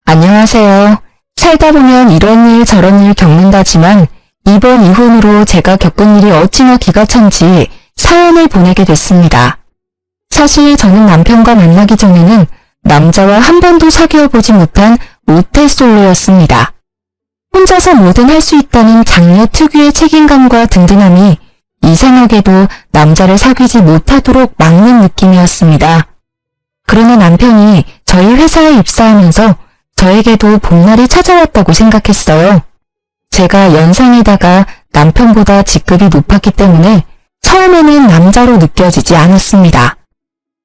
안녕하세요. 살다 보면 이런 일 저런 일 겪는다지만 이번 이혼으로 제가 겪은 일이 어찌나 기가 찬지 사연을 보내게 됐습니다. 사실 저는 남편과 만나기 전에는 남자와 한 번도 사귀어보지 못한 모태솔로였습니다. 혼자서 뭐든 할 수 있다는 장녀 특유의 책임감과 든든함이 이상하게도 남자를 사귀지 못하도록 막는 느낌이었습니다. 그러나 남편이 저희 회사에 입사하면서 저에게도 봄날이 찾아왔다고 생각했어요. 제가 연상에다가 남편보다 직급이 높았기 때문에 처음에는 남자로 느껴지지 않았습니다.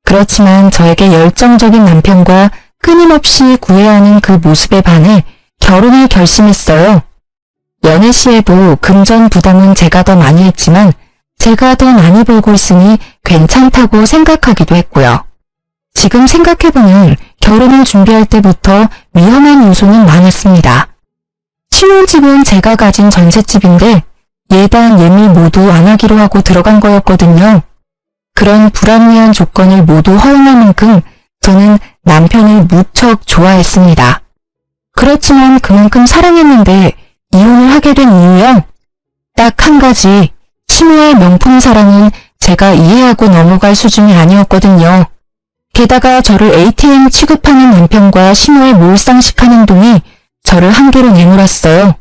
그렇지만 저에게 열정적인 남편과 끊임없이 구애하는 그 모습에 반해 결혼을 결심했어요. 연애 시에도 금전 부담은 제가 더 많이 했지만 제가 더 많이 벌고 있으니 괜찮다고 생각하기도 했고요. 지금 생각해보면 결혼을 준비할 때부터 위험한 요소는 많았습니다. 신혼집은 제가 가진 전셋집인데 예단 예밀 모두 안 하기로 하고 들어간 거였거든요. 그런 불합리한 조건을 모두 허용할 만큼 저는 남편을 무척 좋아했습니다. 그렇지만 그만큼 사랑했는데 이혼을 하게 된 이유요? 딱 한 가지, 심우의 명품 사랑은 제가 이해하고 넘어갈 수준이 아니었거든요. 게다가 저를 ATM 취급하는 남편과 심우의 몰상식한 행동이 저를 한계로 내몰았어요.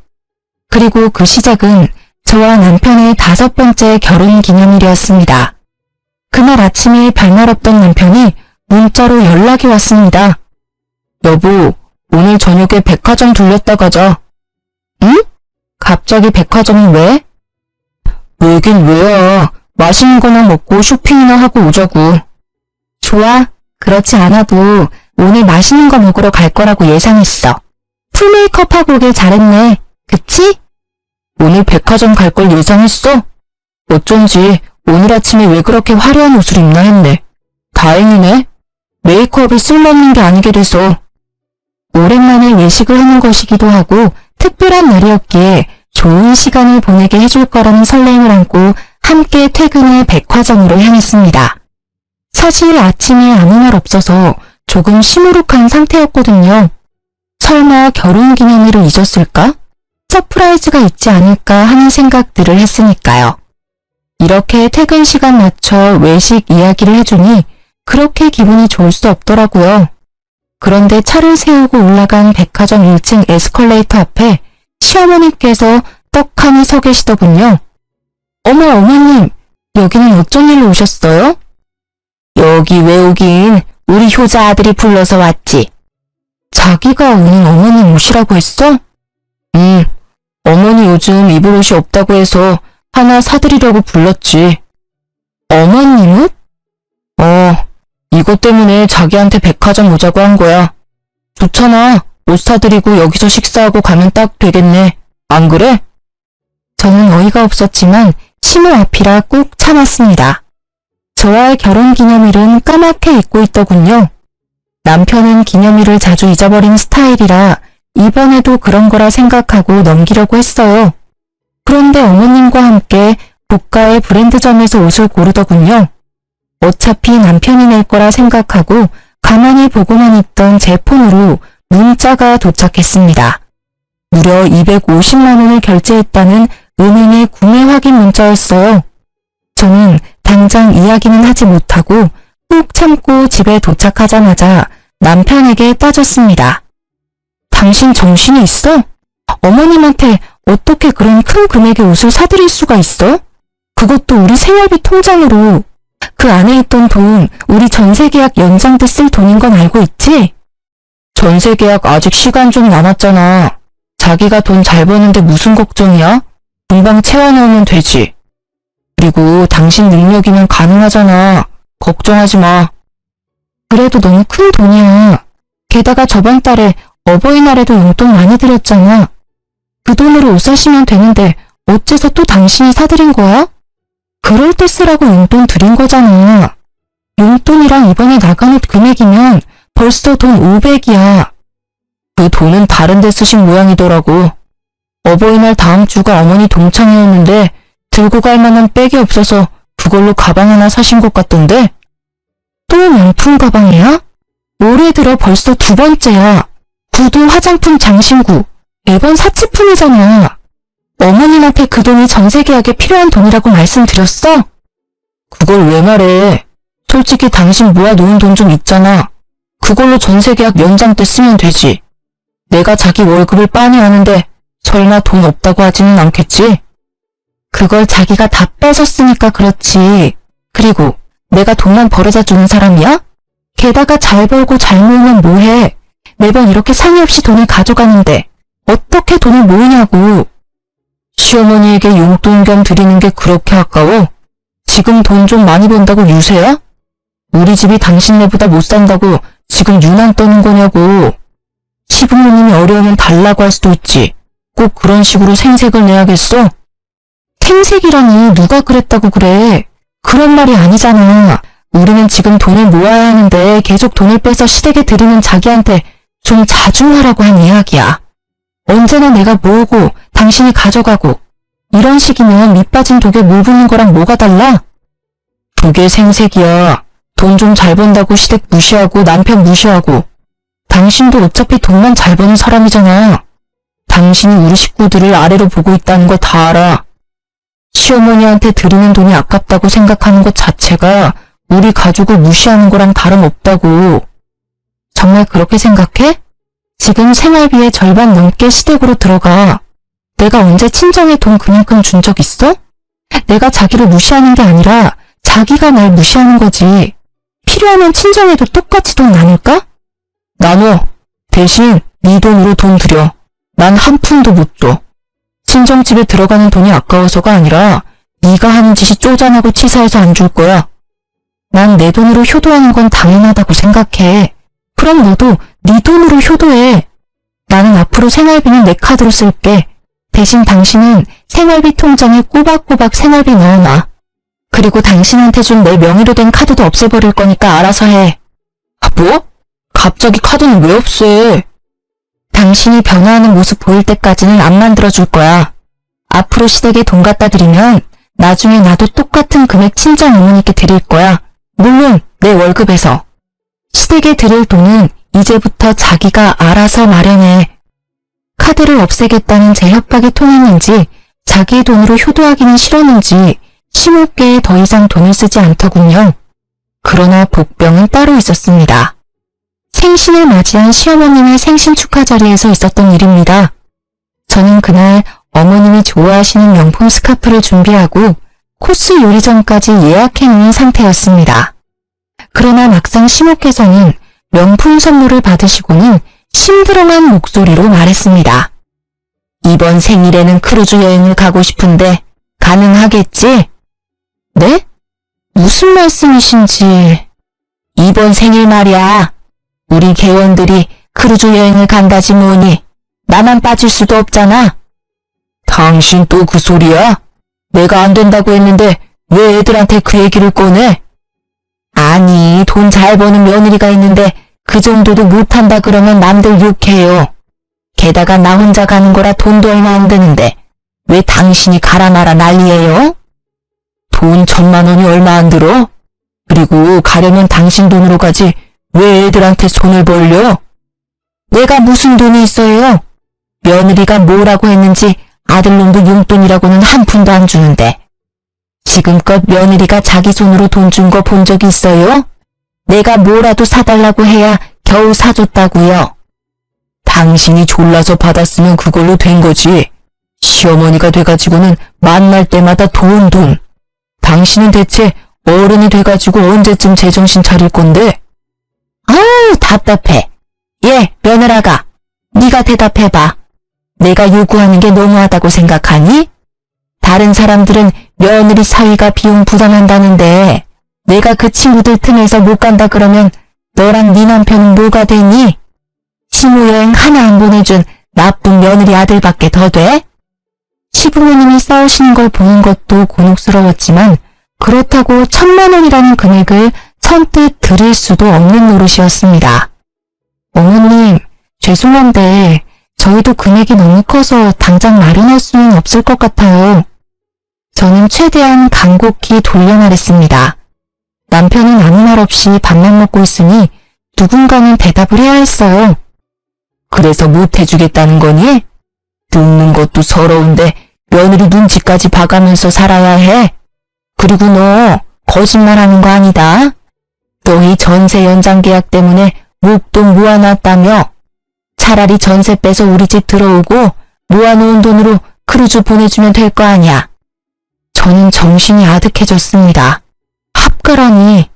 그리고 그 시작은 저와 남편의 5번째 결혼 기념일이었습니다. 그날 아침에 발날 없던 남편이 문자로 연락이 왔습니다. 여보, 오늘 저녁에 백화점 들렸다 가자. 응? 갑자기 백화점이 왜? 왜긴 왜야. 맛있는 거나 먹고 쇼핑이나 하고 오자고. 좋아. 그렇지 않아도 오늘 맛있는 거 먹으러 갈 거라고 예상했어. 풀 메이크업하고 오길 잘했네. 그치? 오늘 백화점 갈 걸 예상했어? 어쩐지 오늘 아침에 왜 그렇게 화려한 옷을 입나 했네. 다행이네. 메이크업이 쓸모없는 게 아니게 돼서. 오랜만에 외식을 하는 것이기도 하고 특별한 날이었기에 좋은 시간을 보내게 해줄 거라는 설렘을 안고 함께 퇴근해 백화점으로 향했습니다. 사실 아침에 아무 말 없어서 조금 시무룩한 상태였거든요. 설마 결혼기념일을 잊었을까? 서프라이즈가 있지 않을까 하는 생각들을 했으니까요. 이렇게 퇴근 시간 맞춰 외식 이야기를 해주니 그렇게 기분이 좋을 수 없더라고요. 그런데 차를 세우고 올라간 백화점 1층 에스컬레이터 앞에 시어머니께서 떡하니 서 계시더군요. 어머 어머님, 여기는 어쩐 일로 오셨어요? 여기 왜 오긴, 우리 효자 아들이 불러서 왔지. 자기가 오는 어머님 오시라고 했어? 어머니 요즘 입을 옷이 없다고 해서 하나 사드리려고 불렀지. 어머님 옷? 이것 때문에 자기한테 백화점 오자고 한 거야. 좋잖아. 옷 사드리고 여기서 식사하고 가면 딱 되겠네. 안 그래? 저는 어이가 없었지만 심호 앞이라 꾹 참았습니다. 저와의 결혼기념일은 까맣게 잊고 있더군요. 남편은 기념일을 자주 잊어버리는 스타일이라 이번에도 그런 거라 생각하고 넘기려고 했어요. 그런데 어머님과 함께 고가의 브랜드점에서 옷을 고르더군요. 어차피 남편이 낼 거라 생각하고 가만히 보고만 있던 제 폰으로 문자가 도착했습니다. 무려 250만 원을 결제했다는 은행의 구매 확인 문자였어요. 저는 당장 이야기는 하지 못하고 꾹 참고 집에 도착하자마자 남편에게 따졌습니다. 당신 정신이 있어? 어머님한테 어떻게 그런 큰 금액의 옷을 사드릴 수가 있어? 그것도 우리 생활비 통장으로. 그 안에 있던 돈 우리 전세계약 연장 때 쓸 돈인 건 알고 있지? 전세계약 아직 시간 좀 남았잖아. 자기가 돈 잘 버는데 무슨 걱정이야? 금방 채워넣으면 되지. 그리고 당신 능력이면 가능하잖아. 걱정하지 마. 그래도 너무 큰 돈이야. 게다가 저번 달에 어버이날에도 용돈 많이 드렸잖아. 그 돈으로 옷 사시면 되는데 어째서 또 당신이 사드린 거야? 그럴 때 쓰라고 용돈 드린 거잖아. 용돈이랑 이번에 나간 옷 금액이면 벌써 돈 500이야. 그 돈은 다른 데 쓰신 모양이더라고. 어버이날 다음 주가 어머니 동창회였는데 들고 갈 만한 백이 없어서 그걸로 가방 하나 사신 것 같던데? 또 명품 가방이야? 올해 들어 벌써 2번째야. 구두, 화장품, 장신구, 매번 사치품이잖아. 어머님한테 그 돈이 전세계약에 필요한 돈이라고 말씀드렸어? 그걸 왜 말해? 솔직히 당신 모아놓은 돈 좀 있잖아. 그걸로 전세계약 연장 때 쓰면 되지. 내가 자기 월급을 빤히 하는데 설마 돈 없다고 하지는 않겠지? 그걸 자기가 다 뺏었으니까 그렇지. 그리고 내가 돈만 벌어다 주는 사람이야? 게다가 잘 벌고 잘 모으면 뭐해? 매번 이렇게 상의 없이 돈을 가져가는데 어떻게 돈을 모으냐고. 시어머니에게 용돈 겸 드리는 게 그렇게 아까워? 지금 돈 좀 많이 번다고 유세야? 우리 집이 당신네보다 못 산다고 지금 유난 떠는 거냐고. 시부모님이 어려우면 달라고 할 수도 있지. 꼭 그런 식으로 생색을 내야겠어? 생색이라니 누가 그랬다고 그래. 그런 말이 아니잖아. 우리는 지금 돈을 모아야 하는데 계속 돈을 빼서 시댁에 드리는 자기한테 좀 자중하라고 한 이야기야. 언제나 내가 모으고 당신이 가져가고 이런 식이면 밑빠진 독에 물 붓는 거랑 뭐가 달라? 그게 생색이야. 돈 좀 잘 번다고 시댁 무시하고 남편 무시하고. 당신도 어차피 돈만 잘 버는 사람이잖아. 당신이 우리 식구들을 아래로 보고 있다는 거 다 알아. 시어머니한테 드리는 돈이 아깝다고 생각하는 것 자체가 우리 가족을 무시하는 거랑 다름없다고. 정말 그렇게 생각해? 지금 생활비의 절반 넘게 시댁으로 들어가. 내가 언제 친정에 돈 그만큼 준 적 있어? 내가 자기를 무시하는 게 아니라 자기가 날 무시하는 거지. 필요하면 친정에도 똑같이 돈 나눌까? 나눠. 대신 네 돈으로 돈 들여. 난 한 푼도 못 줘. 친정집에 들어가는 돈이 아까워서가 아니라 네가 하는 짓이 쪼잔하고 치사해서 안 줄 거야. 난 내 돈으로 효도하는 건 당연하다고 생각해. 그럼 너도 네 돈으로 효도해. 나는 앞으로 생활비는 내 카드로 쓸게. 대신 당신은 생활비 통장에 꼬박꼬박 생활비 넣어놔. 그리고 당신한테 준 내 명의로 된 카드도 없애버릴 거니까 알아서 해. 뭐? 갑자기 카드는 왜 없애? 당신이 변화하는 모습 보일 때까지는 안 만들어줄 거야. 앞으로 시댁에 돈 갖다 드리면 나중에 나도 똑같은 금액 친정 어머니께 드릴 거야. 물론 내 월급에서. 시댁에 드릴 돈은 이제부터 자기가 알아서 마련해. 카드를 없애겠다는 제 협박이 통했는지 자기의 돈으로 효도하기는 싫었는지 심울게에 더 이상 돈을 쓰지 않더군요. 그러나 복병은 따로 있었습니다. 생신을 맞이한 시어머님의 생신 축하 자리에서 있었던 일입니다. 저는 그날 어머님이 좋아하시는 명품 스카프를 준비하고 코스 요리전까지 예약해놓은 상태였습니다. 그러나 막상 시목께서는 명품 선물을 받으시고는 심드렁한 목소리로 말했습니다. 이번 생일에는 크루즈 여행을 가고 싶은데 가능하겠지? 네? 무슨 말씀이신지. 이번 생일 말이야. 우리 개원들이 크루즈 여행을 간다지 뭐니. 나만 빠질 수도 없잖아. 당신 또 그 소리야? 내가 안 된다고 했는데 왜 애들한테 그 얘기를 꺼내? 아니, 돈 잘 버는 며느리가 있는데 그 정도도 못한다 그러면 남들 욕해요. 게다가 나 혼자 가는 거라 돈도 얼마 안 드는데 왜 당신이 가라 마라 난리예요? 돈 1,000만 원이 얼마 안 들어? 그리고 가려면 당신 돈으로 가지 왜 애들한테 손을 벌려? 내가 무슨 돈이 있어요? 며느리가 뭐라고 했는지 아들놈도 용돈이라고는 한 푼도 안 주는데. 지금껏 며느리가 자기 손으로 돈 준 거 본 적 있어요? 내가 뭐라도 사달라고 해야 겨우 사줬다고요. 당신이 졸라서 받았으면 그걸로 된 거지. 시어머니가 돼가지고는 만날 때마다 돈. 당신은 대체 어른이 돼가지고 언제쯤 제정신 차릴 건데? 아우, 답답해. 예, 며느라가, 네가 대답해봐. 내가 요구하는 게 너무하다고 생각하니? 다른 사람들은 며느리 사위가 비용 부담한다는데 내가 그 친구들 틈에서 못 간다 그러면 너랑 네 남편은 뭐가 되니? 시모여행 하나 안 보내준 나쁜 며느리 아들밖에 더 돼? 시부모님이 싸우시는 걸 보는 것도 곤혹스러웠지만 그렇다고 1,000만 원이라는 금액을 선뜻 드릴 수도 없는 노릇이었습니다. 어머님, 죄송한데 저희도 금액이 너무 커서 당장 마련할 수는 없을 것 같아요. 저는 최대한 간곡히 돌려 말했습니다. 남편은 아무 말 없이 밥만 먹고 있으니 누군가는 대답을 해야 했어요. 그래서 못 해주겠다는 거니? 듣는 것도 서러운데 며느리 눈치까지 봐가면서 살아야 해. 그리고 너 거짓말하는 거 아니다. 너희 전세 연장 계약 때문에 목돈 모아놨다며. 차라리 전세 빼서 우리 집 들어오고 모아놓은 돈으로 크루즈 보내주면 될 거 아냐. 저는 정신이 아득해졌습니다. 합가라니.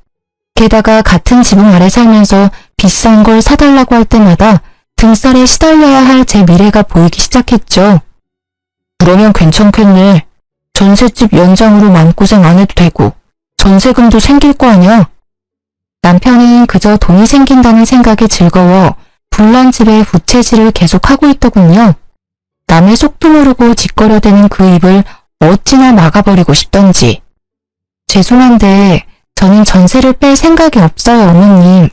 게다가 같은 지붕 아래 살면서 비싼 걸 사달라고 할 때마다 등살에 시달려야 할 제 미래가 보이기 시작했죠. 그러면 괜찮겠네. 전셋집 연장으로 마음고생 안 해도 되고 전세금도 생길 거 아냐. 남편은 그저 돈이 생긴다는 생각에 즐거워 불난 집에 부채질을 계속하고 있더군요. 남의 속도 모르고 짓거려대는 그 입을 어찌나 막아버리고 싶던지. 죄송한데 저는 전세를 뺄 생각이 없어요, 어머님.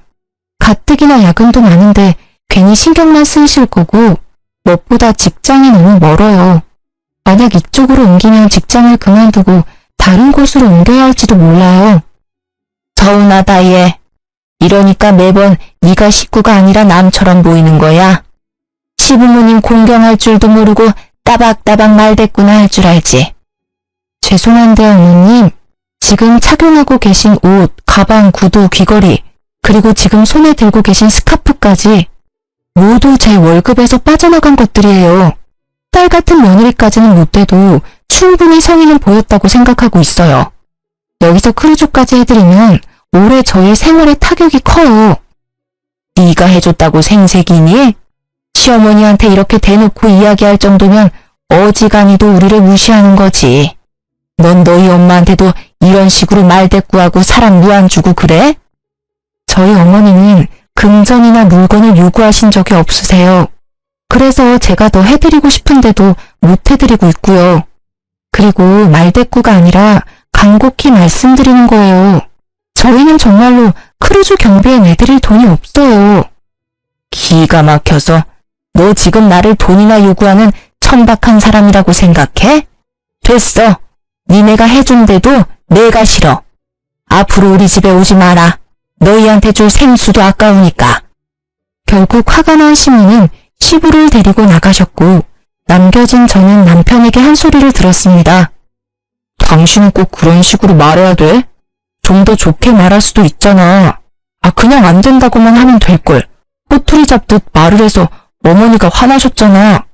가뜩이나 야근도 많은데 괜히 신경만 쓰이실 거고 무엇보다 직장이 너무 멀어요. 만약 이쪽으로 옮기면 직장을 그만두고 다른 곳으로 옮겨야 할지도 몰라요. 서운하다 얘. 이러니까 매번 네가 식구가 아니라 남처럼 보이는 거야. 시부모님 공경할 줄도 모르고 따박따박 말대꾸나 할 줄 알지. 죄송한데 어머님, 지금 착용하고 계신 옷, 가방, 구두, 귀걸이, 그리고 지금 손에 들고 계신 스카프까지 모두 제 월급에서 빠져나간 것들이에요. 딸 같은 며느리까지는 못돼도 충분히 성의는 보였다고 생각하고 있어요. 여기서 크루즈까지 해드리면 올해 저희 생활에 타격이 커요. 네가 해줬다고 생색이니? 시어머니한테 이렇게 대놓고 이야기할 정도면 어지간히도 우리를 무시하는 거지. 넌 너희 엄마한테도 이런 식으로 말대꾸하고 사람 무안 주고 그래? 저희 어머니는 금전이나 물건을 요구하신 적이 없으세요. 그래서 제가 더 해드리고 싶은데도 못 해드리고 있고요. 그리고 말대꾸가 아니라 간곡히 말씀드리는 거예요. 저희는 정말로 크루즈 경비에 내드릴 돈이 없어요. 기가 막혀서 너 지금 나를 돈이나 요구하는 천박한 사람이라고 생각해? 됐어. 니네가 해준대도 내가 싫어. 앞으로 우리 집에 오지 마라. 너희한테 줄 생수도 아까우니까. 결국 화가 난 시모는 시부를 데리고 나가셨고 남겨진 저는 남편에게 한 소리를 들었습니다. 당신은 꼭 그런 식으로 말해야 돼? 좀 더 좋게 말할 수도 있잖아. 그냥 안 된다고만 하면 될걸. 꼬투리 잡듯 말을 해서 어머니가 화나셨잖아.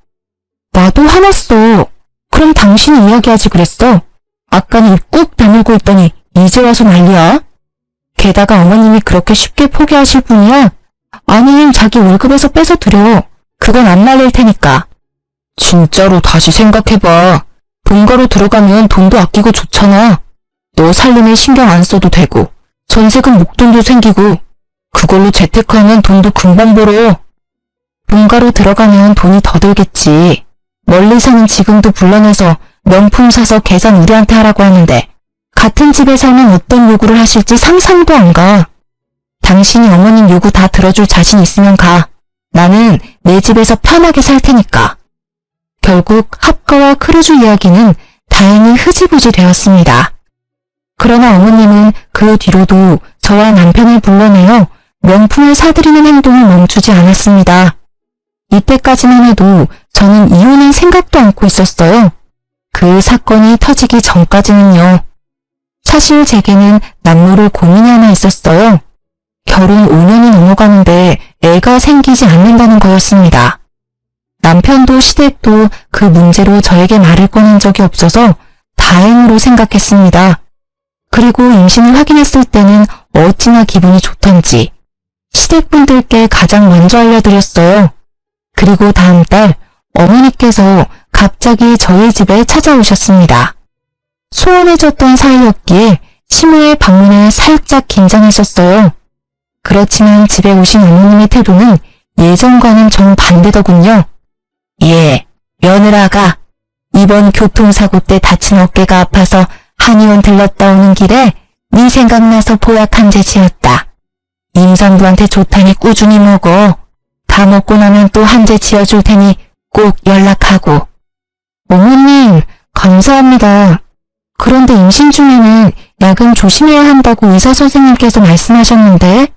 나도 화났어. 그럼 당신이 이야기하지 그랬어. 아까는 입 꾹 다물고 있더니 이제 와서 난리야. 게다가 어머님이 그렇게 쉽게 포기하실 분이야? 아님 자기 월급에서 빼서 드려. 그건 안 말릴 테니까. 진짜로 다시 생각해봐. 본가로 들어가면 돈도 아끼고 좋잖아. 너 살림에 신경 안 써도 되고 전세금 목돈도 생기고 그걸로 재테크하면 돈도 금방 벌어. 본가로 들어가면 돈이 더 들겠지. 멀리서는 지금도 불러내서 명품 사서 계산 우리한테 하라고 하는데 같은 집에 살면 어떤 요구를 하실지 상상도 안 가. 당신이 어머님 요구 다 들어줄 자신 있으면 가. 나는 내 집에서 편하게 살 테니까. 결국 합가와 크루즈 이야기는 다행히 흐지부지 되었습니다. 그러나 어머님은 그 뒤로도 저와 남편을 불러내어 명품을 사드리는 행동을 멈추지 않았습니다. 이때까지만 해도 저는 이혼은 생각도 않고 있었어요. 그 사건이 터지기 전까지는요. 사실 제게는 남모를 고민이 하나 있었어요. 결혼 5년이 넘어가는데 애가 생기지 않는다는 거였습니다. 남편도 시댁도 그 문제로 저에게 말을 꺼낸 적이 없어서 다행으로 생각했습니다. 그리고 임신을 확인했을 때는 어찌나 기분이 좋던지 시댁분들께 가장 먼저 알려드렸어요. 그리고 다음 달 어머니께서 갑자기 저희 집에 찾아오셨습니다. 소원해졌던 사이였기에 시모의 방문에 살짝 긴장했었어요. 그렇지만 집에 오신 어머님의 태도는 예전과는 정반대더군요. 예, 며느라가 이번 교통사고 때 다친 어깨가 아파서 한의원 들렀다 오는 길에 네 생각나서 보약 한 제 지었다. 임산부한테 좋다니 꾸준히 먹어. 다 먹고 나면 또 한 제 지어줄 테니 꼭 연락하고. 어머님, 감사합니다. 그런데 임신 중에는 약은 조심해야 한다고 의사 선생님께서 말씀하셨는데?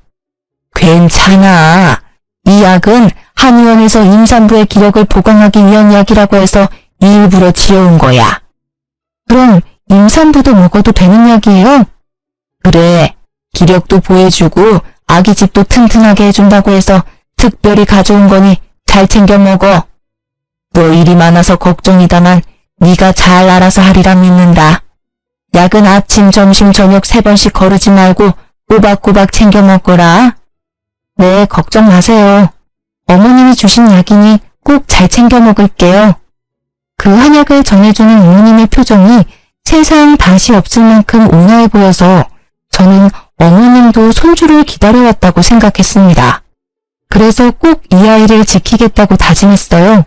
괜찮아. 이 약은 한의원에서 임산부의 기력을 보강하기 위한 약이라고 해서 일부러 지어온 거야. 그럼 임산부도 먹어도 되는 약이에요? 그래, 기력도 보해주고 아기집도 튼튼하게 해준다고 해서 특별히 가져온 거니 잘 챙겨 먹어. 너 일이 많아서 걱정이다만 네가 잘 알아서 하리라 믿는다. 약은 아침, 점심, 저녁 3번씩 거르지 말고 꼬박꼬박 챙겨 먹거라. 네, 걱정 마세요. 어머님이 주신 약이니 꼭 잘 챙겨 먹을게요. 그 한약을 전해주는 어머님의 표정이 세상 다시 없을 만큼 온화해 보여서 저는 어머님도 손주를 기다려왔다고 생각했습니다. 그래서 꼭 이 아이를 지키겠다고 다짐했어요.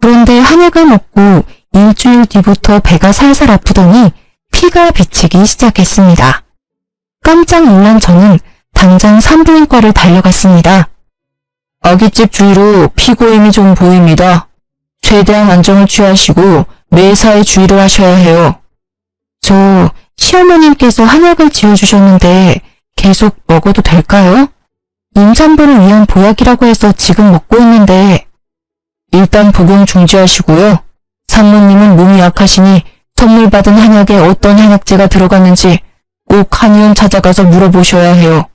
그런데 한약을 먹고 일주일 뒤부터 배가 살살 아프더니 피가 비치기 시작했습니다. 깜짝 놀란 저는 당장 산부인과를 달려갔습니다. 아기집 주위로 피고임이 좀 보입니다. 최대한 안정을 취하시고 매사에 주의를 하셔야 해요. 저 시어머님께서 한약을 지어주셨는데 계속 먹어도 될까요? 임산부를 위한 보약이라고 해서 지금 먹고 있는데. 일단 복용 중지하시고요. 산모님은 몸이 약하시니 선물 받은 한약에 어떤 한약재가 들어갔는지 꼭 한의원 찾아가서 물어보셔야 해요.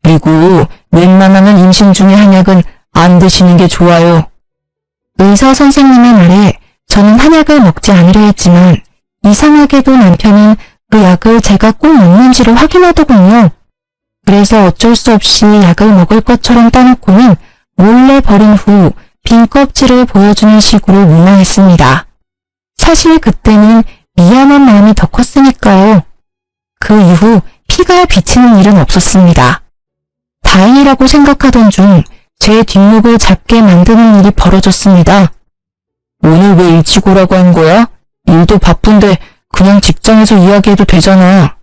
그리고 웬만하면 임신 중에 한약은 안 드시는 게 좋아요. 의사 선생님의 말에 저는 한약을 먹지 않으려 했지만 이상하게도 남편은 그 약을 제가 꼭 먹는지를 확인하더군요. 그래서 어쩔 수 없이 약을 먹을 것처럼 따놓고는 몰래 버린 후 빈 껍질을 보여주는 식으로 무마했습니다. 사실 그때는 미안한 마음이 더 컸으니까요. 그 이후 피가 비치는 일은 없었습니다. 다행이라고 생각하던 중 제 뒷목을 잡게 만드는 일이 벌어졌습니다. 오늘 왜 일찍 오라고 한 거야? 일도 바쁜데 그냥 직장에서 이야기해도 되잖아.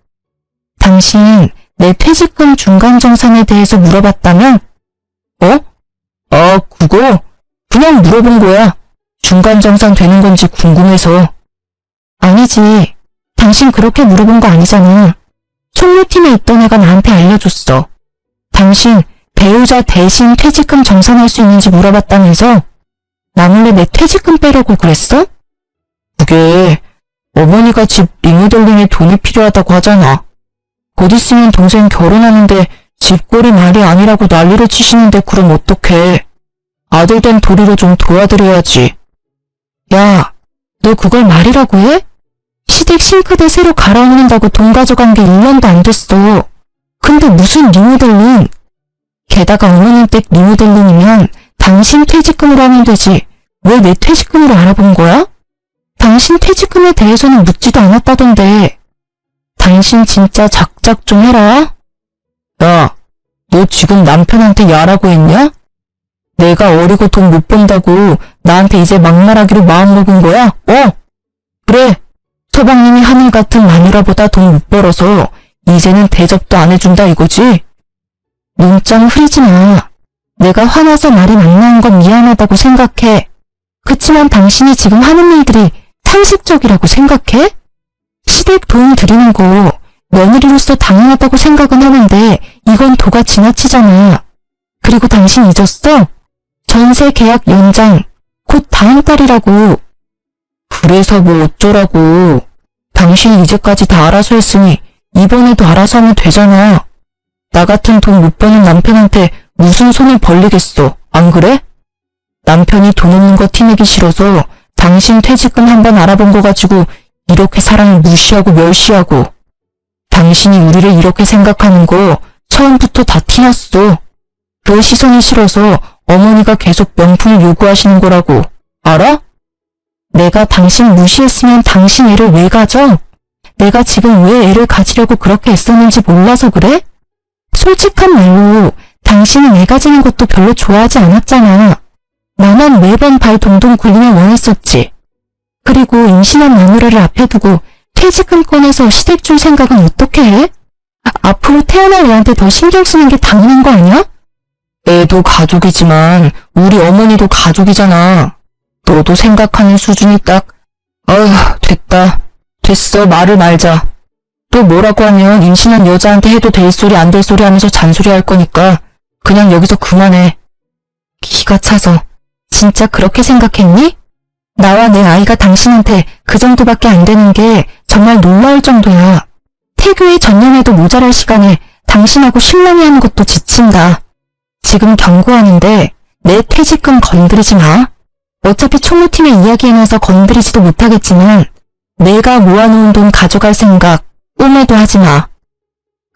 당신 내 퇴직금 중간정산에 대해서 물어봤다면? 어? 아, 그거? 그냥 물어본 거야. 중간정산 되는 건지 궁금해서. 아니지. 당신 그렇게 물어본 거 아니잖아. 총무팀에 있던 애가 나한테 알려줬어. 당신 배우자 대신 퇴직금 정산할 수 있는지 물어봤다면서? 나 몰래 내 퇴직금 빼려고 그랬어? 그게 어머니가 집 리모델링에 돈이 필요하다고 하잖아. 곧 있으면 동생 결혼하는데 집꼴이 말이 아니라고 난리를 치시는데 그럼 어떡해. 아들 된 도리로 좀 도와드려야지. 야, 너 그걸 말이라고 해? 시댁 싱크대 새로 갈아엎는다고 돈 가져간 게 1년도 안 됐어. 근데 무슨 리모델링? 게다가 어머님 댁 리모델링이면 당신 퇴직금으로 하면 되지. 왜 내 퇴직금으로 알아본 거야? 당신 퇴직금에 대해서는 묻지도 않았다던데. 당신 진짜 작작 좀 해라. 야, 너 지금 남편한테 야라고 했냐? 내가 어리고 돈 못 번다고 나한테 이제 막말하기로 마음먹은 거야? 그래. 서방님이 하늘 같은 마누라보다 돈 못 벌어서 이제는 대접도 안 해준다 이거지? 눈점 흐리지 마. 내가 화나서 말이 안 나온 건 미안하다고 생각해. 그치만 당신이 지금 하는 일들이 상식적이라고 생각해? 시댁 돈 드리는 거 며느리로서 당연하다고 생각은 하는데 이건 도가 지나치잖아. 그리고 당신 잊었어? 전세 계약 연장 곧 다음 달이라고. 그래서 뭐 어쩌라고. 당신이 이제까지 다 알아서 했으니 이번에도 알아서 하면 되잖아. 나 같은 돈 못 버는 남편한테 무슨 손을 벌리겠어. 안 그래? 남편이 돈 없는 거 티내기 싫어서 당신 퇴직금 한번 알아본 거 가지고 이렇게 사람을 무시하고 멸시하고. 당신이 우리를 이렇게 생각하는 거 처음부터 다 티났어. 그 시선이 싫어서 어머니가 계속 명품을 요구하시는 거라고. 알아? 내가 당신 무시했으면 당신 애를 왜 가져? 내가 지금 왜 애를 가지려고 그렇게 애썼는지 몰라서 그래? 솔직한 말로 당신은 애 가지는 것도 별로 좋아하지 않았잖아. 나만 매번 발 동동 굴리며 원했었지. 그리고 임신한 마누라를 앞에 두고 퇴직금 꺼내서 시댁 줄 생각은 어떻게 해? 앞으로 태어날 애한테 더 신경 쓰는 게 당연한 거 아니야? 애도 가족이지만 우리 어머니도 가족이잖아. 너도 생각하는 수준이 딱. 아휴, 됐다. 됐어, 말을 말자. 또 뭐라고 하면 임신한 여자한테 해도 될 소리 안 될 소리 하면서 잔소리 할 거니까 그냥 여기서 그만해. 기가 차서. 진짜 그렇게 생각했니? 나와 내 아이가 당신한테 그 정도밖에 안 되는 게 정말 놀라울 정도야. 태교에 전념해도 모자랄 시간에 당신하고 실랑이 하는 것도 지친다. 지금 경고하는데 내 퇴직금 건드리지 마. 어차피 총무팀의 이야기하면서 건드리지도 못하겠지만 내가 모아놓은 돈 가져갈 생각 꿈에도 하지 마.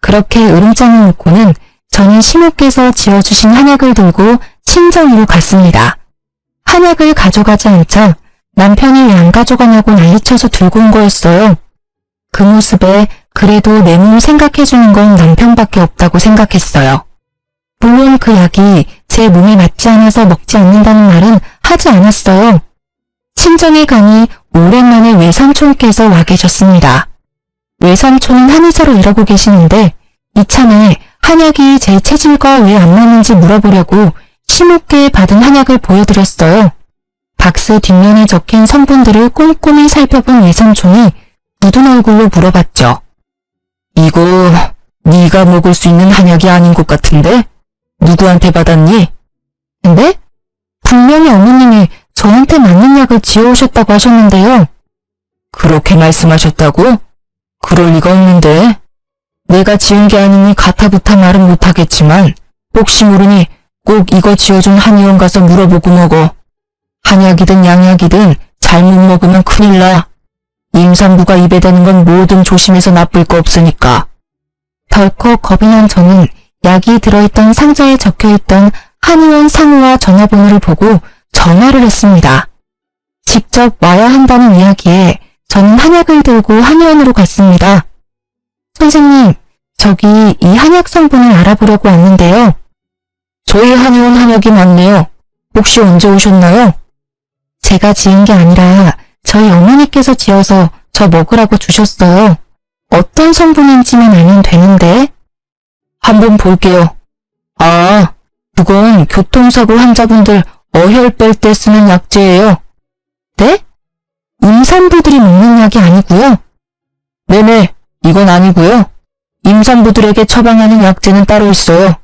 그렇게 으름장을 놓고는 저는 시모께서 지어주신 한약을 들고 친정으로 갔습니다. 한약을 가져가지 않자 남편이 왜 안 가져가냐고 난리쳐서 들고 온 거였어요. 그 모습에 그래도 내 몸을 생각해주는 건 남편밖에 없다고 생각했어요. 물론 그 약이 제 몸에 맞지 않아서 먹지 않는다는 말은 하지 않았어요. 친정에 가니 오랜만에 외삼촌께서 와 계셨습니다. 외삼촌은 한의사로 일하고 계시는데 이참에 한약이 제 체질과 왜 안 맞는지 물어보려고 시모께 받은 한약을 보여드렸어요. 박스 뒷면에 적힌 성분들을 꼼꼼히 살펴본 외삼촌이 묻은 얼굴로 물어봤죠. 이거 네가 먹을 수 있는 한약이 아닌 것 같은데? 누구한테 받았니? 근데? 분명히 어머님이 저한테 맞는 약을 지어오셨다고 하셨는데요. 그렇게 말씀하셨다고? 그럴 리가 없는데. 내가 지은 게 아니니 가타부타 말은 못하겠지만 혹시 모르니 꼭 이거 지어준 한의원 가서 물어보고 먹어. 한약이든 양약이든 잘못 먹으면 큰일 나. 임산부가 입에 대는 건 뭐든 조심해서 나쁠 거 없으니까. 덜컥 겁이 난 저는 약이 들어있던 상자에 적혀있던 한의원 상호와 전화번호를 보고 전화를 했습니다. 직접 와야 한다는 이야기에 저는 한약을 들고 한의원으로 갔습니다. 선생님, 저기 이 한약 성분을 알아보려고 왔는데요. 저희 한의원 한약이 맞네요. 혹시 언제 오셨나요? 제가 지은 게 아니라 저희 어머니께서 지어서 저 먹으라고 주셨어요. 어떤 성분인지만 알면 되는데. 한번 볼게요. 아, 그건 교통사고 환자분들 어혈 뺄 때 쓰는 약재예요. 네? 임산부들이 먹는 약이 아니고요? 네네, 이건 아니고요. 임산부들에게 처방하는 약재는 따로 있어요.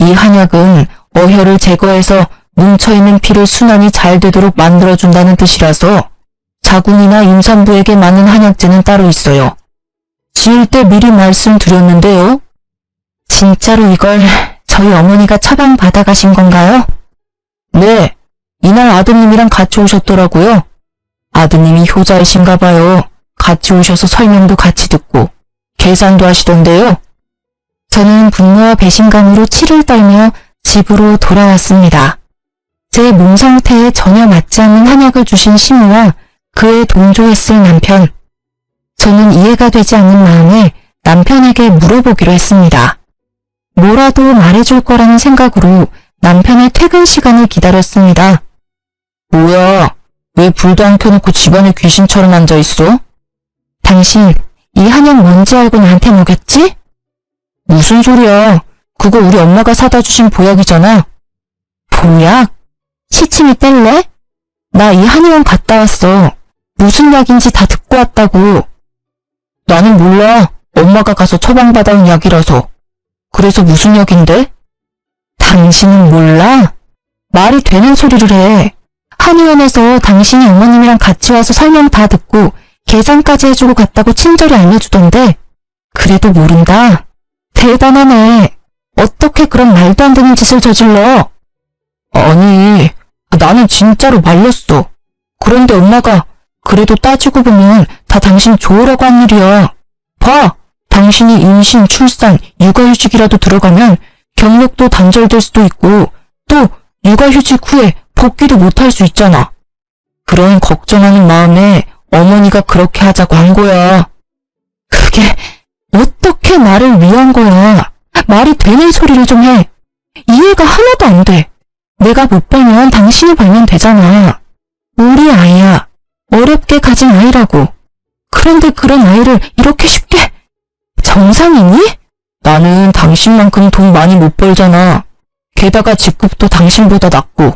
이 한약은 어혈을 제거해서 뭉쳐있는 피를 순환이 잘 되도록 만들어준다는 뜻이라서 자궁이나 임산부에게 맞는 한약재는 따로 있어요. 지을 때 미리 말씀드렸는데요. 진짜로 이걸 저희 어머니가 처방 받아가신 건가요? 네, 이날 아드님이랑 같이 오셨더라고요. 아드님이 효자이신가 봐요. 같이 오셔서 설명도 같이 듣고 계산도 하시던데요. 저는 분노와 배신감으로 치를 떨며 집으로 돌아왔습니다. 제 몸 상태에 전혀 맞지 않는 한약을 주신 시모와 그에 동조했을 남편. 저는 이해가 되지 않는 마음에 남편에게 물어보기로 했습니다. 뭐라도 말해줄 거라는 생각으로 남편의 퇴근 시간을 기다렸습니다. 뭐야, 왜 불도 안 켜놓고 집안에 귀신처럼 앉아있어? 당신, 이 한약 뭔지 알고 나한테 먹였지? 무슨 소리야. 그거 우리 엄마가 사다 주신 보약이잖아. 보약? 시침이 뗄래? 나 이 한의원 갔다 왔어. 무슨 약인지 다 듣고 왔다고. 나는 몰라. 엄마가 가서 처방받아온 약이라서. 그래서 무슨 약인데? 당신은 몰라? 말이 되는 소리를 해. 한의원에서 당신이 어머님이랑 같이 와서 설명 다 듣고 계산까지 해주고 갔다고 친절히 알려주던데 그래도 모른다? 대단하네. 어떻게 그런 말도 안 되는 짓을 저질러? 아니, 나는 진짜로 말렸어. 그런데 엄마가 그래도 따지고 보면 다 당신 좋으라고 한 일이야. 봐! 당신이 임신, 출산, 육아휴직이라도 들어가면 경력도 단절될 수도 있고 또 육아휴직 후에 복귀도 못할 수 있잖아. 그런 걱정하는 마음에 어머니가 그렇게 하자고 한 거야. 그게 어떻게 나를 위한 거야. 말이 되는 소리를 좀 해. 이해가 하나도 안 돼. 내가 못 벌면 당신이 벌면 되잖아. 우리 아이야. 어렵게 가진 아이라고. 그런데 그런 아이를 이렇게 쉽게. 정상이니? 나는 당신만큼 돈 많이 못 벌잖아. 게다가 직급도 당신보다 낮고.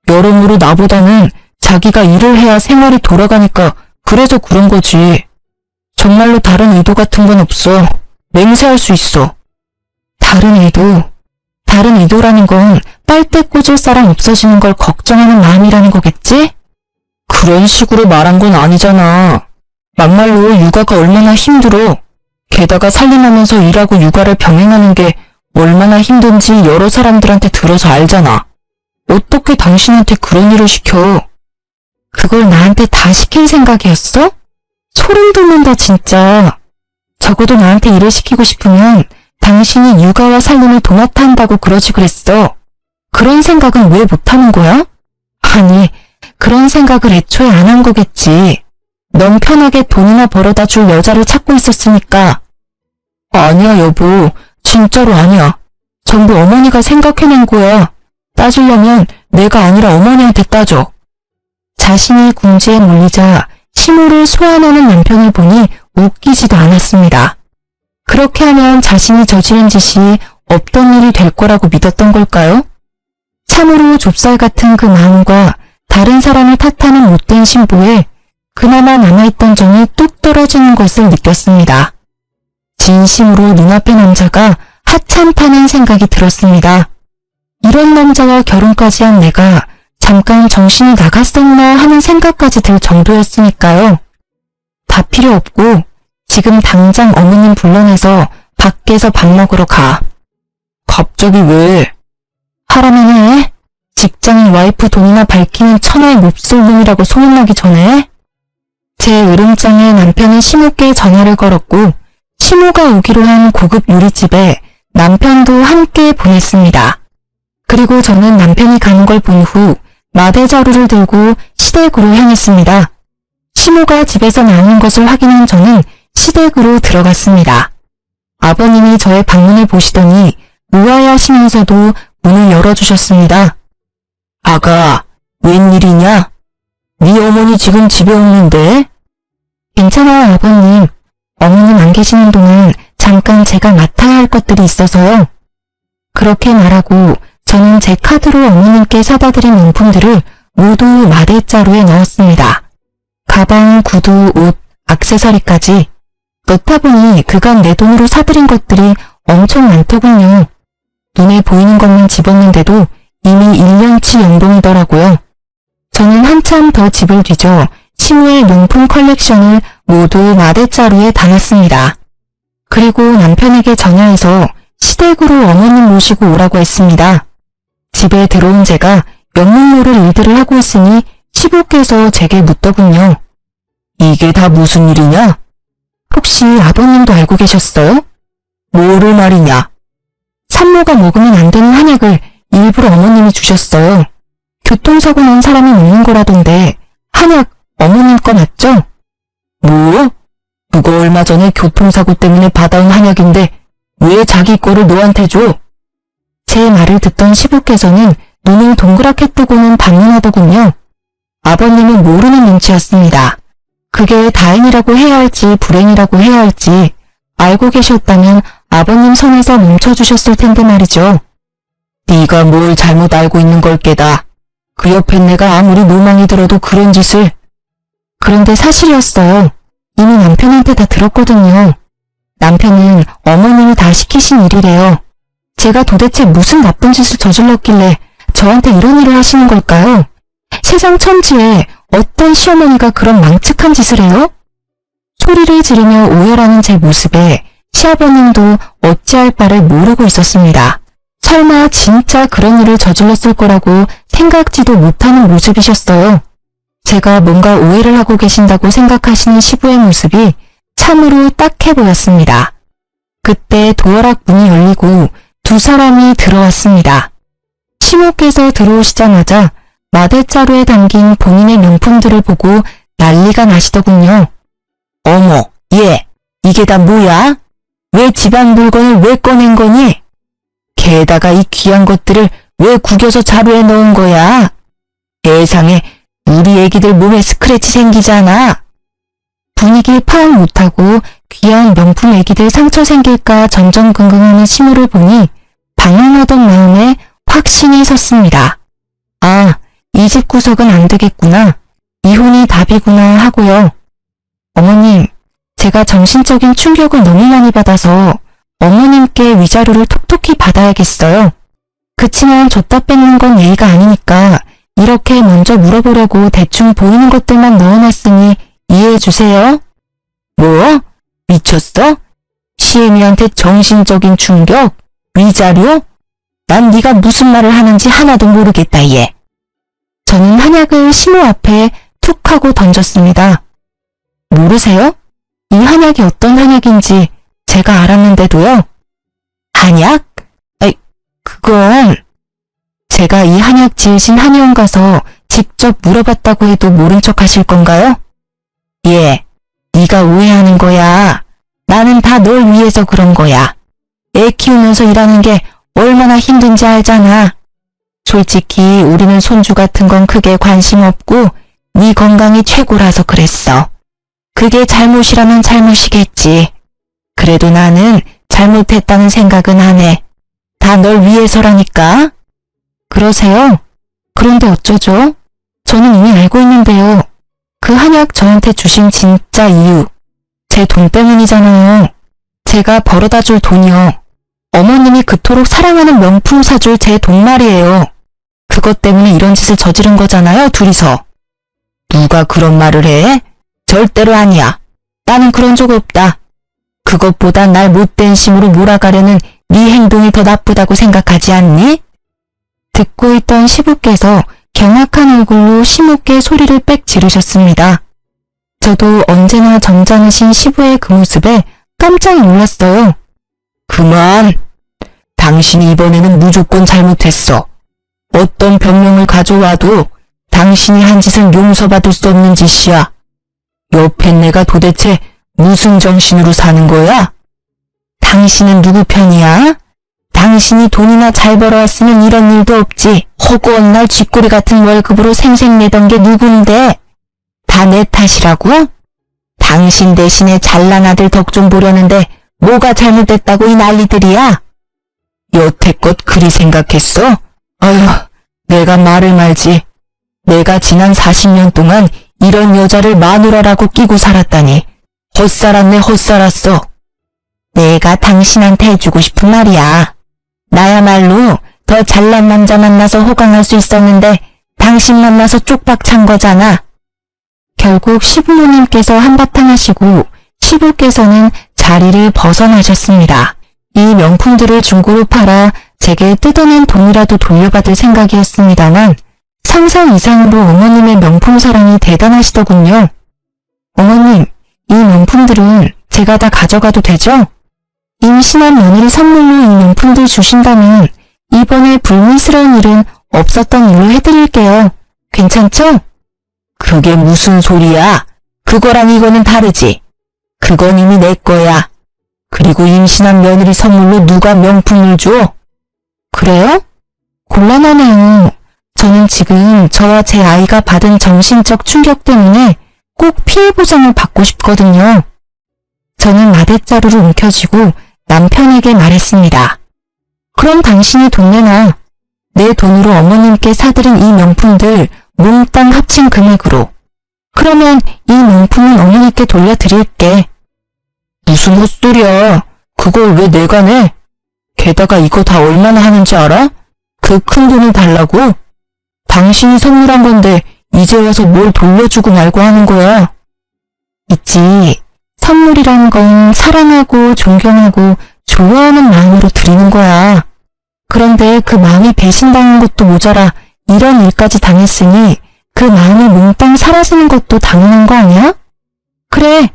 여러모로 나보다는 자기가 일을 해야 생활이 돌아가니까 그래서 그런 거지. 정말로 다른 의도 같은 건 없어. 맹세할 수 있어. 다른 의도? 다른 의도라는 건 빨대 꽂을 사람 없어지는 걸 걱정하는 마음이라는 거겠지? 그런 식으로 말한 건 아니잖아. 막말로 육아가 얼마나 힘들어. 게다가 살림하면서 일하고 육아를 병행하는 게 얼마나 힘든지 여러 사람들한테 들어서 알잖아. 어떻게 당신한테 그런 일을 시켜? 그걸 나한테 다 시킬 생각이었어? 소름 돋는다 진짜. 적어도 나한테 일을 시키고 싶으면 당신이 육아와 살림을 도맡아 한다고 그러지 그랬어. 그런 생각은 왜 못하는 거야? 아니, 그런 생각을 애초에 안 한 거겠지. 넌 편하게 돈이나 벌어다 줄 여자를 찾고 있었으니까. 아니야 여보, 진짜로 아니야. 전부 어머니가 생각해낸 거야. 따지려면 내가 아니라 어머니한테 따져. 자신이 궁지에 몰리자 시모를 소환하는 남편을 보니 웃기지도 않았습니다. 그렇게 하면 자신이 저지른 짓이 없던 일이 될 거라고 믿었던 걸까요? 참으로 좁쌀 같은 그 마음과 다른 사람을 탓하는 못된 신보에 그나마 남아있던 정이 뚝 떨어지는 것을 느꼈습니다. 진심으로 눈앞의 남자가 하찮다는 생각이 들었습니다. 이런 남자와 결혼까지 한 내가 잠깐 정신이 나갔었나 하는 생각까지 들 정도였으니까요. 다 필요 없고 지금 당장 어머님 불러내서 밖에서 밥 먹으러 가. 갑자기 왜? 하라면 해. 직장인 와이프 돈이나 밝히는 천하의 몹쓸 놈이라고 소문나기 전에. 제 으름장에 남편은 시모께 전화를 걸었고 시모가 오기로 한 고급 요리집에 남편도 함께 보냈습니다. 그리고 저는 남편이 가는 걸 본 후 마대자루를 들고 시댁으로 향했습니다. 시모가 집에서 나오는 것을 확인한 저는 시댁으로 들어갔습니다. 아버님이 저의 방문을 보시더니 의아해하시면서도 문을 열어주셨습니다. 아가, 웬일이냐? 네 어머니 지금 집에 없는데? 괜찮아요 아버님. 어머님 안 계시는 동안 잠깐 제가 맡아야 할 것들이 있어서요. 그렇게 말하고 저는 제 카드로 어머님께 사다 드린 용품들을 모두 마대자루에 넣었습니다. 가방, 구두, 옷, 액세서리까지. 넣다 보니 그간 내 돈으로 사들인 것들이 엄청 많더군요. 눈에 보이는 것만 집었는데도 이미 1년치 연봉이더라고요. 저는 한참 더 집을 뒤져 시모의 명품 컬렉션을 모두 마대자루에 담았습니다. 그리고 남편에게 전화해서 시댁으로 어머님 모시고 오라고 했습니다. 집에 들어온 제가 영문 모를 일들을 하고 있으니 시부께서 제게 묻더군요. 이게 다 무슨 일이냐? 혹시 아버님도 알고 계셨어요? 뭐를 말이냐? 산모가 먹으면 안 되는 한약을 일부러 어머님이 주셨어요. 교통사고 난 사람이 먹는 거라던데 한약 어머님 거 맞죠? 뭐? 누가 얼마 전에 교통사고 때문에 받아온 한약인데 왜 자기 거를 너한테 줘? 제 말을 듣던 시부께서는 눈을 동그랗게 뜨고는 반문하더군요. 아버님은 모르는 눈치였습니다. 그게 다행이라고 해야 할지 불행이라고 해야 할지 알고 계셨다면 아버님 선에서 멈춰주셨을 텐데 말이죠. 네가 뭘 잘못 알고 있는 걸 깨다. 그 옆엔 내가 아무리 노망이 들어도 그런 짓을. 그런데 사실이었어요. 이미 남편한테 다 들었거든요. 남편은 어머님이 다 시키신 일이래요. 제가 도대체 무슨 나쁜 짓을 저질렀길래 저한테 이런 일을 하시는 걸까요? 세상 천지에 어떤 시어머니가 그런 망측한 짓을 해요? 소리를 지르며 오열하는 제 모습에 시아버님도 어찌할 바를 모르고 있었습니다. 설마 진짜 그런 일을 저질렀을 거라고 생각지도 못하는 모습이셨어요. 제가 뭔가 오해를 하고 계신다고 생각하시는 시부의 모습이 참으로 딱해 보였습니다. 그때 도어락 문이 열리고 두 사람이 들어왔습니다. 시모께서 들어오시자마자 마대자루에 담긴 본인의 명품들을 보고 난리가 나시더군요. 어머, 얘, 이게 다 뭐야? 왜 집안 물건을 왜 꺼낸 거니? 게다가 이 귀한 것들을 왜 구겨서 자루에 넣은 거야? 세상에, 우리 애기들 몸에 스크래치 생기잖아. 분위기 파악 못하고 귀한 명품 애기들 상처 생길까 전전긍긍하는 시모를 보니 방황하던 마음에 확신이 섰습니다. 아, 이 집 구석은 안 되겠구나. 이혼이 답이구나 하고요. 어머님, 제가 정신적인 충격을 너무 많이 받아서 어머님께 위자료를 톡톡히 받아야겠어요. 그치만 줬다 뺏는 건 예의가 아니니까 이렇게 먼저 물어보려고 대충 보이는 것들만 넣어놨으니 이해해주세요. 뭐? 미쳤어? 시애미한테 정신적인 충격? 위자료? 난 네가 무슨 말을 하는지 하나도 모르겠다 얘. 저는 한약을 시모 앞에 툭 하고 던졌습니다. 모르세요? 이 한약이 어떤 한약인지 제가 알았는데도요. 한약? 아이, 그건 제가 이 한약 지으신 한의원 가서 직접 물어봤다고 해도 모른 척 하실 건가요? 예, 네가 오해하는 거야. 나는 다 널 위해서 그런 거야. 애 키우면서 일하는 게 얼마나 힘든지 알잖아. 솔직히 우리는 손주 같은 건 크게 관심 없고 네 건강이 최고라서 그랬어. 그게 잘못이라면 잘못이겠지. 그래도 나는 잘못했다는 생각은 안 해. 다 널 위해서라니까. 그러세요? 그런데 어쩌죠? 저는 이미 알고 있는데요. 그 한약 저한테 주신 진짜 이유. 제 돈 때문이잖아요. 제가 벌어다 줄 돈이요. 어머님이 그토록 사랑하는 명품 사줄 제 돈 말이에요. 그것 때문에 이런 짓을 저지른 거잖아요, 둘이서. 누가 그런 말을 해? 절대로 아니야. 나는 그런 적 없다. 그것보다 날 못된 심으로 몰아가려는 네 행동이 더 나쁘다고 생각하지 않니? 듣고 있던 시부께서 경악한 얼굴로 심오게 소리를 빽 지르셨습니다. 저도 언제나 점잖으신 시부의 그 모습에 깜짝 놀랐어요. 그만! 당신이 이번에는 무조건 잘못했어. 어떤 병명을 가져와도 당신이 한 짓은 용서받을 수 없는 짓이야. 옆에 내가 도대체 무슨 정신으로 사는 거야? 당신은 누구 편이야? 당신이 돈이나 잘 벌어왔으면 이런 일도 없지. 허구한 날 쥐꼬리 같은 월급으로 생색내던 게 누군데? 다 내 탓이라고? 당신 대신에 잘난 아들 덕 좀 보려는데 뭐가 잘못됐다고 이 난리들이야? 여태껏 그리 생각했어? 아휴, 내가 말을 말지. 내가 지난 40년 동안 이런 여자를 마누라라고 끼고 살았다니. 헛살았네 헛살았어. 내가 당신한테 해주고 싶은 말이야. 나야말로 더 잘난 남자 만나서 호강할 수 있었는데 당신 만나서 쪽박 찬 거잖아. 결국 시부모님께서 한바탕 하시고 시부께서는 자리를 벗어나셨습니다. 이 명품들을 중고로 팔아 제게 뜯어낸 돈이라도 돌려받을 생각이었습니다만 상상 이상으로 어머님의 명품 사랑이 대단하시더군요. 어머님, 이 명품들은 제가 다 가져가도 되죠? 임신한 며느리 선물로 이 명품들 주신다면 이번에 불미스러운 일은 없었던 일로 해드릴게요. 괜찮죠? 그게 무슨 소리야? 그거랑 이거는 다르지. 그건 이미 내 거야. 그리고 임신한 며느리 선물로 누가 명품을 줘? 그래요? 곤란하네요. 저는 지금 저와 제 아이가 받은 정신적 충격 때문에 꼭 피해 보상을 받고 싶거든요. 저는 마대자루를 움켜쥐고 남편에게 말했습니다. 그럼 당신이 돈 내놔. 내 돈으로 어머님께 사드린 이 명품들 몽땅 합친 금액으로. 그러면 이 명품은 어머니께 돌려드릴게. 무슨 헛소리야. 그걸 왜 내가 내? 게다가 이거 다 얼마나 하는지 알아? 그 큰 돈을 달라고? 당신이 선물한 건데 이제 와서 뭘 돌려주고 말고 하는 거야. 있지. 선물이란 건 사랑하고 존경하고 좋아하는 마음으로 드리는 거야. 그런데 그 마음이 배신당한 것도 모자라 이런 일까지 당했으니 그 마음이 몽땅 사라지는 것도 당연한 거 아니야? 그래.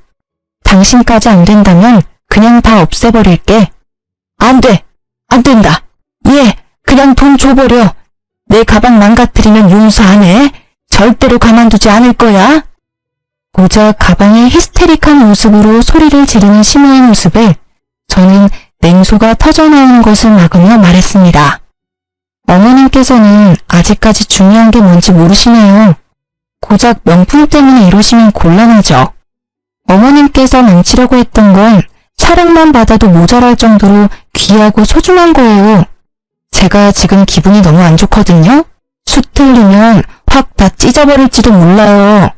당신까지 안 된다면 그냥 다 없애버릴게. 안 돼. 안 된다. 얘 그냥 돈 줘버려. 내 가방 망가뜨리면 용서 안 해. 절대로 가만두지 않을 거야. 고작 가방의 히스테릭한 모습으로 소리를 지르는 시모의 모습에 저는 냉소가 터져나오는 것을 막으며 말했습니다. 어머님께서는 아직까지 중요한 게 뭔지 모르시네요. 고작 명품 때문에 이러시면 곤란하죠. 어머님께서 망치려고 했던 건 사랑만 받아도 모자랄 정도로 귀하고 소중한 거예요. 제가 지금 기분이 너무 안 좋거든요. 수 틀리면 확 다 찢어버릴지도 몰라요.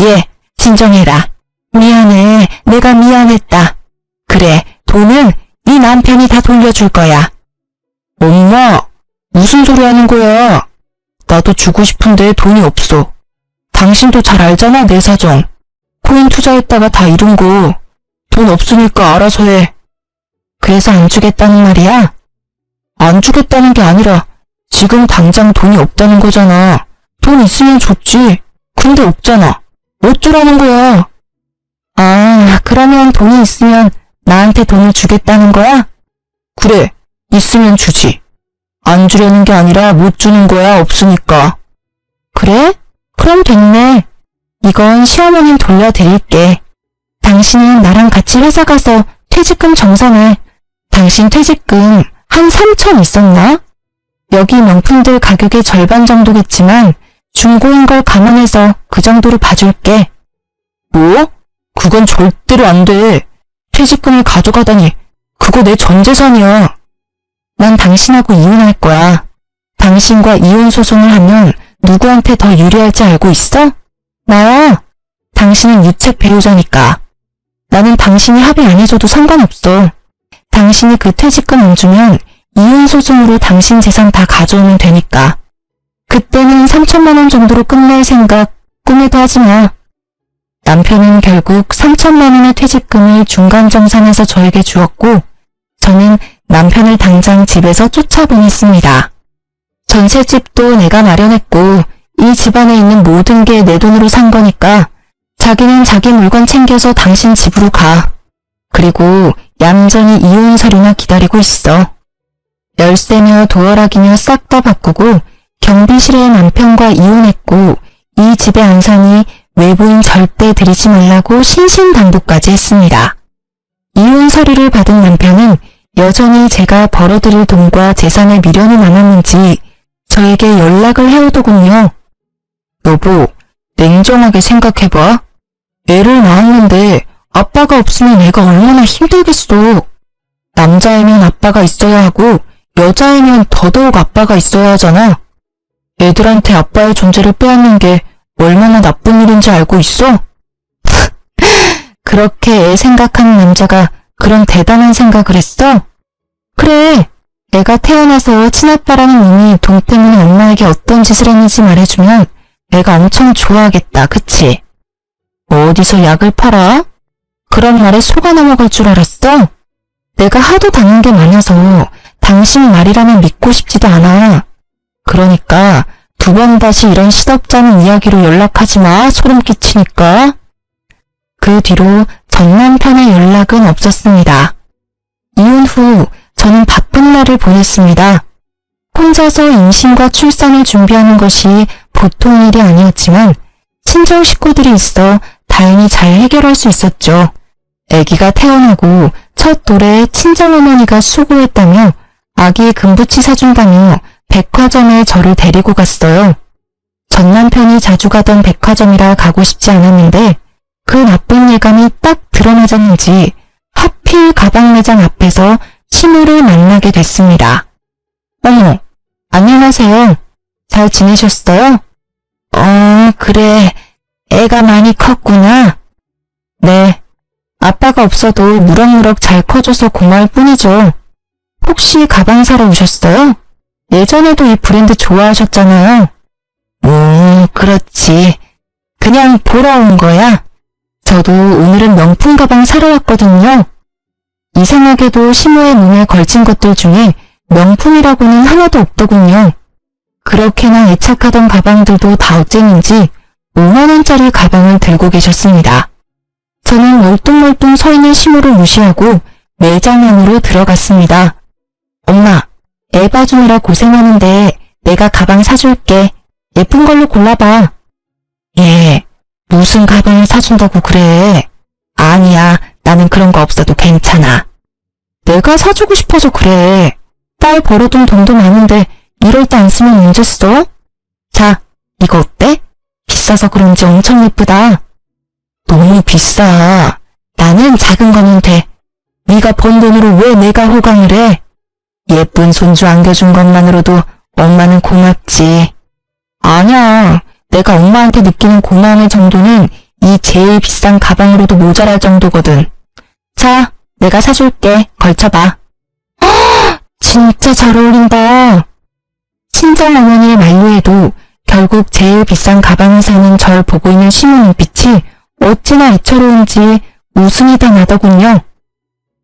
예, 진정해라. 미안해. 내가 미안했다. 그래, 돈은 네 남편이 다 돌려줄 거야. 엄마, 무슨 소리 하는 거야? 나도 주고 싶은데 돈이 없어. 당신도 잘 알잖아, 내 사정. 코인 투자했다가 다 잃은 거. 돈 없으니까 알아서 해. 그래서 안 주겠다는 말이야? 안 주겠다는 게 아니라 지금 당장 돈이 없다는 거잖아. 돈 있으면 좋지. 근데 없잖아. 어쩌라는 거야? 아, 그러면 돈이 있으면 나한테 돈을 주겠다는 거야? 그래, 있으면 주지. 안 주려는 게 아니라 못 주는 거야, 없으니까. 그래? 그럼 됐네. 이건 시어머님 돌려드릴게. 당신은 나랑 같이 회사 가서 퇴직금 정산해. 당신 퇴직금 한 3천 있었나? 여기 명품들 가격의 절반 정도겠지만 중고인 걸 감안해서 그 정도로 봐줄게. 뭐? 그건 절대로 안 돼. 퇴직금을 가져가다니. 그거 내 전 재산이야. 난 당신하고 이혼할 거야. 당신과 이혼 소송을 하면 누구한테 더 유리할지 알고 있어? 나야. 당신은 유책 배우자니까. 나는 당신이 합의 안 해줘도 상관없어. 당신이 그 퇴직금 안 주면 이혼 소송으로 당신 재산 다 가져오면 되니까. 그때는 3천만 원 정도로 끝낼 생각 꿈에도 하지 마. 남편은 결국 3천만 원의 퇴직금을 중간 정산해서 저에게 주었고 저는 남편을 당장 집에서 쫓아보냈습니다. 전셋집도 내가 마련했고 이 집안에 있는 모든 게 내 돈으로 산 거니까 자기는 자기 물건 챙겨서 당신 집으로 가. 그리고 얌전히 이혼 서류나 기다리고 있어. 열쇠며 도어락이며 싹 다 바꾸고 경비실에 남편과 이혼했고 이 집에 안 사니 외부인 절대 들이지 말라고 신신당부까지 했습니다. 이혼 서류를 받은 남편은 여전히 제가 벌어들일 돈과 재산에 미련이 남았는지 저에게 연락을 해오더군요. 여보, 냉정하게 생각해봐. 애를 낳았는데 아빠가 없으면 애가 얼마나 힘들겠어. 남자애면 아빠가 있어야 하고 여자애면 더더욱 아빠가 있어야 하잖아. 애들한테 아빠의 존재를 빼앗는 게 얼마나 나쁜 일인지 알고 있어? 그렇게 애 생각하는 남자가 그런 대단한 생각을 했어? 그래, 내가 태어나서 친아빠라는 놈이 돈 때문에 엄마에게 어떤 짓을 했는지 말해주면 애가 엄청 좋아하겠다, 그치? 어디서 약을 팔아? 그런 말에 속아 넘어갈 줄 알았어? 내가 하도 당한 게 많아서 당신 말이라면 믿고 싶지도 않아. 그러니까 두 번 다시 이런 시덥잖은 이야기로 연락하지 마, 소름 끼치니까. 그 뒤로 전 남편의 연락은 없었습니다. 이혼 후 저는 바쁜 날을 보냈습니다. 혼자서 임신과 출산을 준비하는 것이 보통 일이 아니었지만 친정 식구들이 있어 다행히 잘 해결할 수 있었죠. 아기가 태어나고 첫 돌에 친정어머니가 수고했다며 아기 금부치 사준다며 백화점에 저를 데리고 갔어요. 전 남편이 자주 가던 백화점이라 가고 싶지 않았는데 그 나쁜 예감이 딱 들어맞았는지 하필 가방 매장 앞에서 신우를 만나게 됐습니다. 어머, 안녕하세요. 잘 지내셨어요? 그래. 애가 많이 컸구나. 네. 아빠가 없어도 무럭무럭 잘 커줘서 고마울 뿐이죠. 혹시 가방 사러 오셨어요? 예전에도 이 브랜드 좋아하셨잖아요. 그렇지. 그냥 보러 온 거야. 저도 오늘은 명품 가방 사러 왔거든요. 이상하게도 시모의 몸에 걸친 것들 중에 명품이라고는 하나도 없더군요. 그렇게나 애착하던 가방들도 다 어쨌는지 5만원짜리 가방을 들고 계셨습니다. 저는 멀뚱멀뚱 서 있는 시모를 무시하고 매장 안으로 들어갔습니다. 엄마, 애 봐주느라 고생하는데 내가 가방 사줄게. 예쁜 걸로 골라봐. 예, 무슨 가방을 사준다고 그래. 아니야, 나는 그런 거 없어도 괜찮아. 내가 사주고 싶어서 그래. 딸 벌어둔 돈도 많은데 이럴 때 안 쓰면 언제 써? 자, 이거 어때? 비싸서 그런지 엄청 예쁘다. 너무 비싸. 나는 작은 거면 돼. 네가 번 돈으로 왜 내가 호강을 해? 예쁜 손주 안겨준 것만으로도 엄마는 고맙지. 아니야. 내가 엄마한테 느끼는 고마움의 정도는 이 제일 비싼 가방으로도 모자랄 정도거든. 자, 내가 사줄게. 걸쳐봐. 진짜 잘 어울린다. 친정어머니의 만류에도 결국 제일 비싼 가방을 사는 절 보고 있는 시모 눈빛이 어찌나 애처로운지 웃음이 다 나더군요.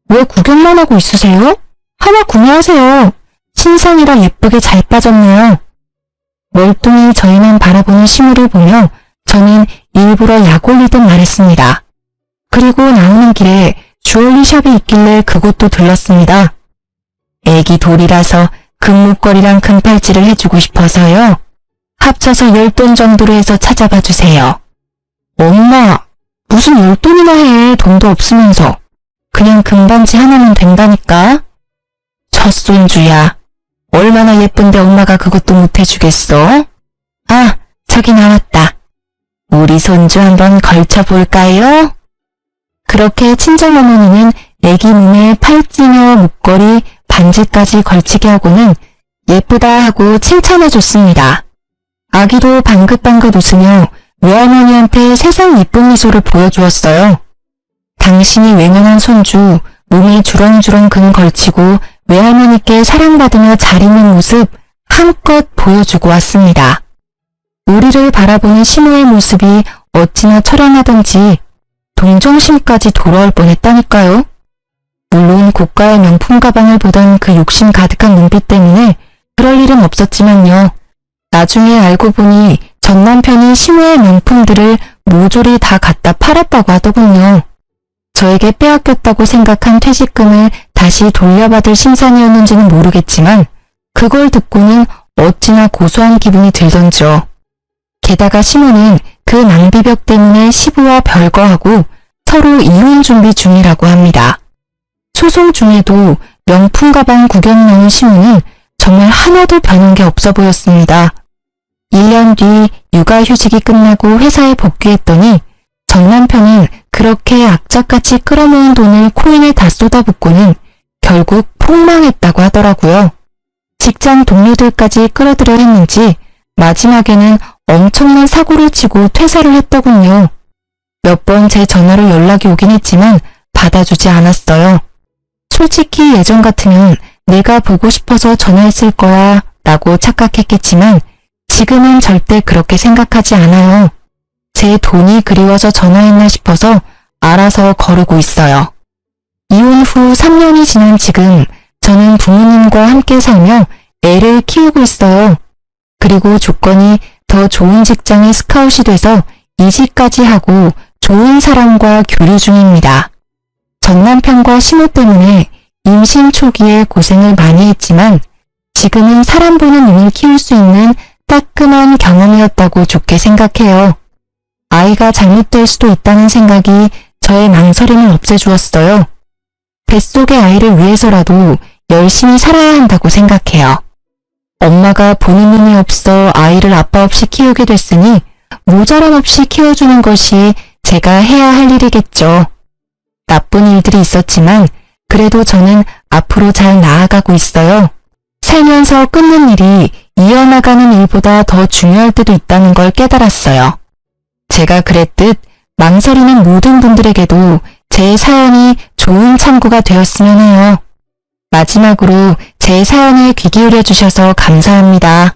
왜 구경만 하고 있으세요? 하나 구매하세요. 신상이라 예쁘게 잘 빠졌네요. 멀뚱히 저희만 바라보는 시모를 보며 저는 일부러 약 올리듯 말했습니다. 그리고 나오는 길에 주얼리샵이 있길래 그곳도 들렀습니다. 애기 돌이라서 금목걸이랑 금팔찌를 해주고 싶어서요. 합쳐서 10돈 정도로 해서 찾아봐 주세요. 엄마, 무슨 10돈이나 해. 돈도 없으면서. 그냥 금반지 하나면 된다니까. 젖손주야. 얼마나 예쁜데 엄마가 그것도 못 해주겠어? 아, 저기 나왔다. 우리 손주 한번 걸쳐볼까요? 그렇게 친정어머니는 애기 몸에 팔찌며 목걸이, 반지까지 걸치게 하고는 예쁘다 하고 칭찬해줬습니다. 아기도 방긋방긋 웃으며 외할머니한테 세상 이쁜 미소를 보여주었어요. 당신이 외면한 손주, 몸에 주렁주렁 금 걸치고 외할머니께 사랑받으며 잘 있는 모습 한껏 보여주고 왔습니다. 우리를 바라보는 시모의 모습이 어찌나 처량하던지 동정심까지 돌아올 뻔했다니까요. 물론 고가의 명품 가방을 보던 그 욕심 가득한 눈빛 때문에 그럴 일은 없었지만요. 나중에 알고 보니 전 남편이 시모의 명품들을 모조리 다 갖다 팔았다고 하더군요. 저에게 빼앗겼다고 생각한 퇴직금을 다시 돌려받을 심산이었는지는 모르겠지만 그걸 듣고는 어찌나 고소한 기분이 들던지요. 게다가 시모는 그 낭비벽 때문에 시부와 별거하고 서로 이혼 준비 중이라고 합니다. 소송 중에도 명품 가방 구경 나온 시모는 정말 하나도 변한 게 없어 보였습니다. 1년 뒤 육아휴직이 끝나고 회사에 복귀했더니 전 남편은 그렇게 악착같이 끌어모은 돈을 코인에 다 쏟아붓고는 결국 폭망했다고 하더라고요. 직장 동료들까지 끌어들여 했는지 마지막에는 엄청난 사고를 치고 퇴사를 했더군요. 몇 번 제 전화로 연락이 오긴 했지만 받아주지 않았어요. 솔직히 예전 같으면 내가 보고 싶어서 전화했을 거야 라고 착각했겠지만 지금은 절대 그렇게 생각하지 않아요. 제 돈이 그리워서 전화했나 싶어서 알아서 거르고 있어요. 이혼 후 3년이 지난 지금 저는 부모님과 함께 살며 애를 키우고 있어요. 그리고 조건이 더 좋은 직장에 스카웃이 돼서 이직까지 하고 좋은 사람과 교류 중입니다. 전 남편과 신호 때문에 임신 초기에 고생을 많이 했지만 지금은 사람 보는 눈을 키울 수 있는 따끔한 경험이었다고 좋게 생각해요. 아이가 잘못될 수도 있다는 생각이 저의 망설임을 없애주었어요. 뱃속의 아이를 위해서라도 열심히 살아야 한다고 생각해요. 엄마가 보는 눈이 없어 아이를 아빠 없이 키우게 됐으니 모자람 없이 키워주는 것이 제가 해야 할 일이겠죠. 나쁜 일들이 있었지만 그래도 저는 앞으로 잘 나아가고 있어요. 살면서 끊는 일이 이어나가는 일보다 더 중요할 때도 있다는 걸 깨달았어요. 제가 그랬듯 망설이는 모든 분들에게도 제 사연이 좋은 참고가 되었으면 해요. 마지막으로 제 사연에 귀 기울여 주셔서 감사합니다.